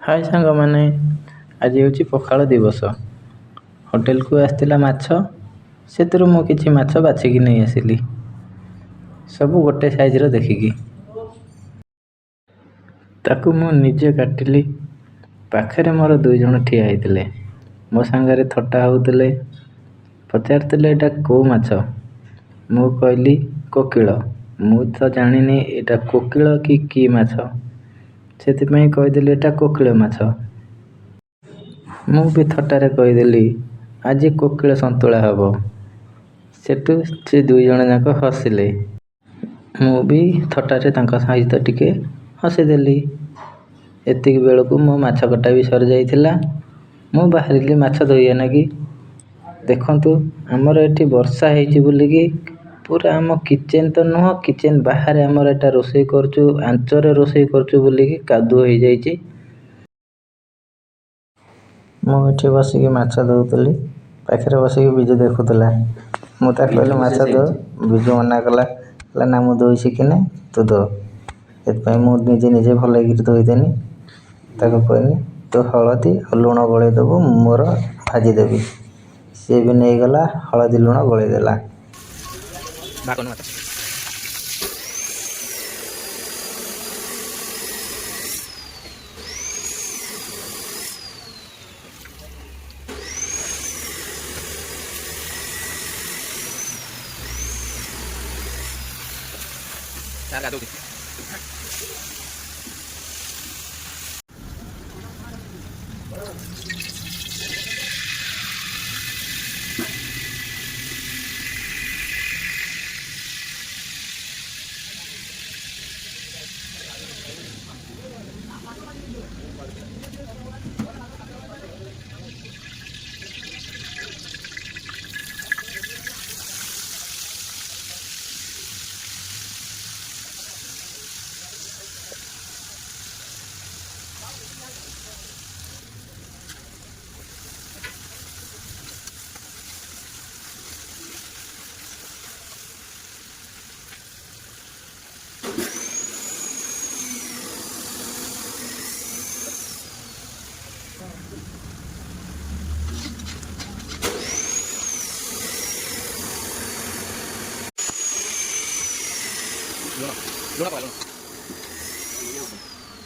ହାଏ ସାଙ୍ଗମାନେ, ଆଜି ହେଉଛି ପଖାଳ ଦିବସ। ହୋଟେଲକୁ ଆସିଥିଲା ମାଛ, ସେଥିରୁ ମୁଁ କିଛି ମାଛ ବାଛିକି ନେଇ ଆସିଲି, ସବୁ ଗୋଟେ ସାଇଜର ଦେଖିକି। ତାକୁ ମୁଁ ନିଜେ କାଟିଲି। ପାଖରେ ମୋର 2 ଜଣ ଠିଆ ହେଇଥିଲେ, ମୋ ସାଙ୍ଗରେ ଥଟ୍ଟା ହେଉଥିଲେ। ପଚାରୁଥିଲେ ଏଇଟା କେଉଁ ମାଛ? ମୁଁ କହିଲି କୋକିଳ। ମୁଁ ତ ଜାଣିନି ଏଇଟା କୋକିଳ କି ମାଛ, ସେଥିପାଇଁ କହିଦେଲି ଏଇଟା କୋକିଳ ମାଛ। ମୁଁ ବି ଥଟ୍ଟାରେ କହିଦେଲି ଆଜି କୋକିଳ ସନ୍ତୁଳା ହେବ। ସେଠୁ ସେ 2 ଜଣ ଯାକ ହସିଲେ। ମୁଁ ବି ଥଟ୍ଟାରେ ତାଙ୍କ ସହିତ ଟିକେ ହସିଦେଲି। ଏତିକି ବେଳକୁ ମୋ ମାଛ କଟା ବି ସରିଯାଇଥିଲା। ମୁଁ ବାହାରିଲି ମାଛ ଧୋଇବା ଲାଗି। ଦେଖନ୍ତୁ, ଆମର ଏଠି ବର୍ଷା ହେଇଛି ବୋଲିକି ପୁରା ଆମ କିଚେନ୍ ତ ନୁହଁ, କିଚେନ୍ ବାହାରେ ଆମର ଏଇଟା ରୋଷେଇ କରୁଛୁ, ଆଞ୍ଚରେ ରୋଷେଇ କରୁଛୁ ବୋଲିକି କାଦୁଅ ହେଇଯାଇଛି। ମୁଁ ଏଠି ବସିକି ମାଛ ଧୋଉଥିଲି, ପାଖରେ ବସିକି ବିଜୁ ଦେଖୁଥିଲା। ମୁଁ ତାକୁ କହିଲି ମାଛ ଧୋ, ବିଜୁ ମନା କଲା, କହିଲା ନା ମୁଁ ଧୋଇ ଶିଖିନି, ତୁ ଧୋ। ସେଥିପାଇଁ ମୁଁ ନିଜେ ଭଲକିରି ଧୋଇଦେନି। ତାକୁ କହିଲି ତୁ ହଳଦୀ ଆଉ ଲୁଣ ଗୋଳେଇ ଦେବୁ, ମୁଁ ମୋର ଭାଜିଦେବି। ସିଏ ବି ନେଇଗଲା, ହଳଦୀ ଲୁଣ ଗୋଳେଇ ଦେଲା। ଲୁଣ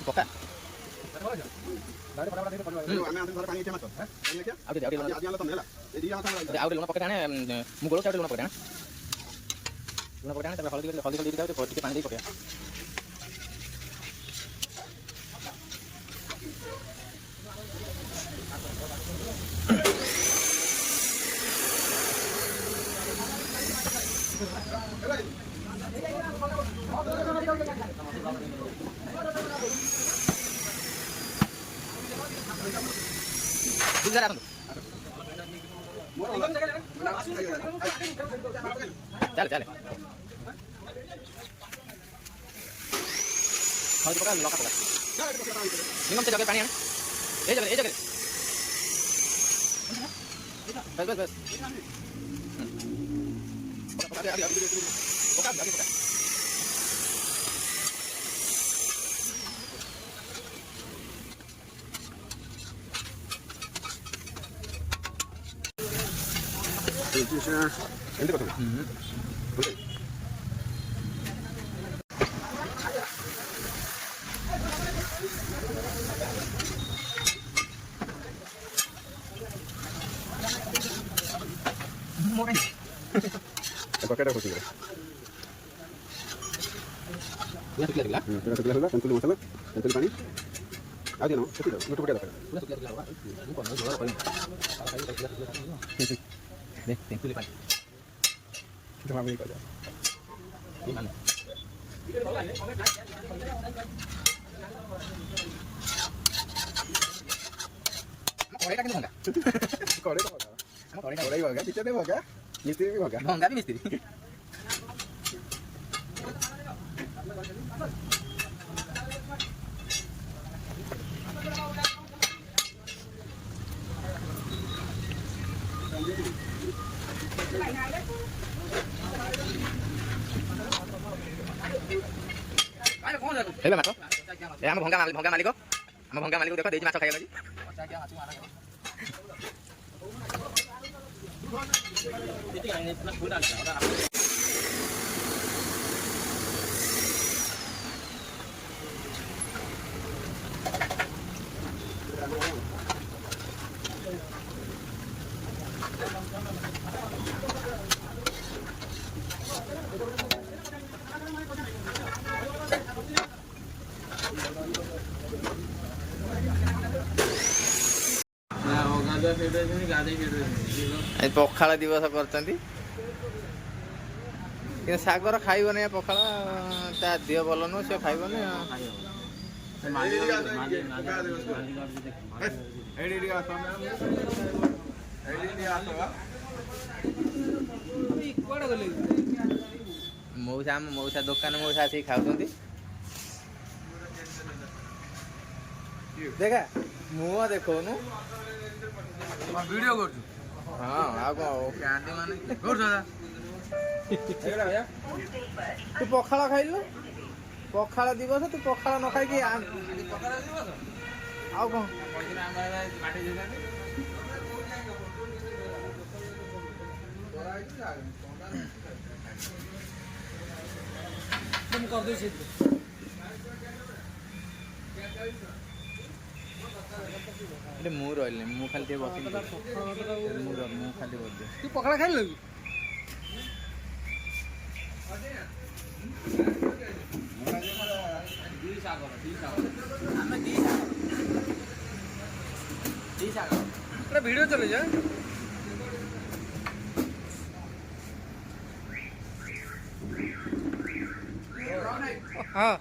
ପକା ଆଉ ଲୁଣ ପକେଇ ଆଣେ, ମୁଁ ଗୋଳଉଛି ଆଉ ଲୁଣ ପକେଇ ଆଣେ। ଲୁଣ ପକେଇ ଆଣେ, ତାପରେ ହଳଦୀ ଟିକେ ପାଣି ଦେଇ ପକେଇବା। ଚାଲେ ହଳଦୀ ପକା, ଲଙ୍କା ପକା, ମିନିମମ୍ ସେ ଜାଗାରେ ପାଣି ଆଣେ, ଏ ଜାଗାରେ ବସ୍ ପକା। ଭଙ୍ଗା ବି ମିସ୍ତ୍ରୀ। ହେଲେ ମାଛ ଏ ଆମ ଭଙ୍ଗା ମାଲିକ ଆମ ଭଙ୍ଗା ମାଲିକ ଦେଖ ଦେଇଛି ମାଛ ଖାଇବା ଲାଗି। ଆଜି ପଖାଳ ଦିବସ କରୁଛନ୍ତି କିନ୍ତୁ ସାଗର ଖାଇବନି ପଖାଳ, ତା ଦେହ ଭଲ ନୁହଁ, ସେ ଖାଇବନି। ମଉସା ଦୋକାନ ମଉସା ଆସିକି ଖାଉଛନ୍ତି। ଦେଖା ମୁହଁ ଦେଖଉନୁ, ଭିଡିଓ କରୁଛୁ? ହଁ ଆଉ କଣ କ୍ୟାଣ୍ଡି ମାନେ କରୁଛ ନା? ତୁ ପଖାଳ ଖାଇଲୁ, ପଖାଳ ଦିବସ, ତୁ ପଖାଳ ନ ଖାଇକି ଆଉ କଣ? ମୁଁ କରିଦେଇଛି। ମୁଁ ରହିଲି, ମୁଁ ଖାଲି ଟିକେ ବସିବି, ମୁଁ ଖାଲି ବସିବି। ତୁ ପଖାଳ ଖାଇଲୁ କି? ଭିଡିଓ ଚଲେଇ ଯା। ହଁ।